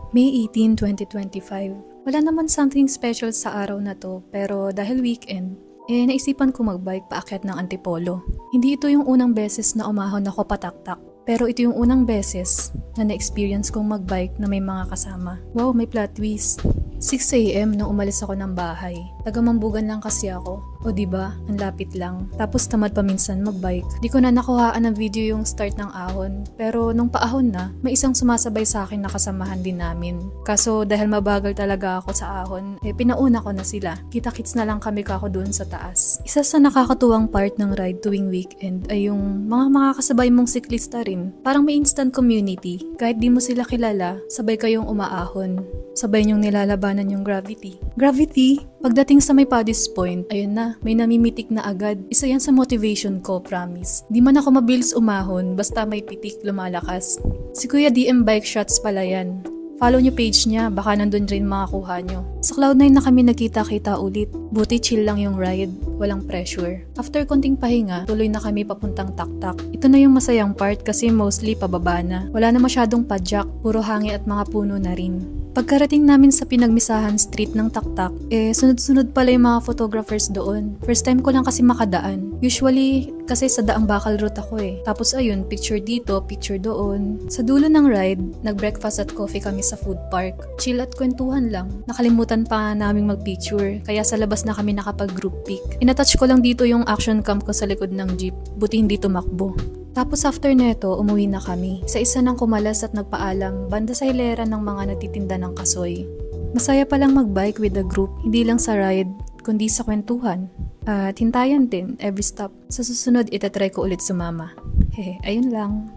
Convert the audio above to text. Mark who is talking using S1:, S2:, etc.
S1: May 18, 2025. Wala naman something special sa araw na to, pero dahil weekend, naisipan ko magbike paakyat ng Antipolo. Hindi ito yung unang beses na umahon ako pataktak, pero ito yung unang beses na na-experience kong magbike na may mga kasama. Wow, may plot twist. 6 AM nung umalis ako ng bahay. Taga-Mambugan lang kasi ako. O diba, ang lapit lang. Tapos tamad pa minsan magbike. Di ko na nakuhaan ng video yung start ng ahon. Pero nung paahon na, may isang sumasabay sa akin na kasamahan din namin. Kaso dahil mabagal talaga ako sa ahon, pinauna ko na sila. Kita-kits na lang kami kako doon sa taas. Isa sa nakakatuwang part ng ride tuwing weekend ay yung mga makakasabay mong siklista rin. Parang may instant community. Kahit di mo sila kilala, sabay kayong umaahon. Sabay niyong nilalabanan yung gravity. Gravity? Pagdating sa may Paddy's Point, ayun na, may namimitik na agad. Isa yan sa motivation ko, promise. Di man ako mabilis umahon, basta may pitik lumalakas. Si Kuya DM Bike Shots pala yan. Follow nyo page niya, baka nandun rin makakuha nyo. Sa Cloud9 na kami nagkita-kita ulit. Buti chill lang yung ride, walang pressure. After konting pahinga, tuloy na kami papuntang Taktak. Ito na yung masayang part kasi mostly pababa na. Wala na masyadong padyak, puro hangin at mga puno na rin. Pagkarating namin sa pinagmisahan street ng Taktak, sunod-sunod pala yung mga photographers doon. First time ko lang kasi makadaan. Usually, kasi sa daang bakal route ako Tapos ayun, picture dito, picture doon. Sa dulo ng ride, nag-breakfast at coffee kami sa food park. Chill at kwentuhan lang. Nakalimutan pa naming mag-picture, kaya sa labas na kami nakapag-group pic. Inatouch ko lang dito yung action cam ko sa likod ng jeep, buti hindi tumakbo. Tapos after neto, umuwi na kami. Sa isa ng kumalas at nagpaalam, banda sa hilera ng mga natitinda ng kasoy. Masaya palang magbike with the group, hindi lang sa ride, kundi sa kwentuhan. At hintayan din, every stop. Sa susunod, itatry ko ulit sumama. Ayun lang.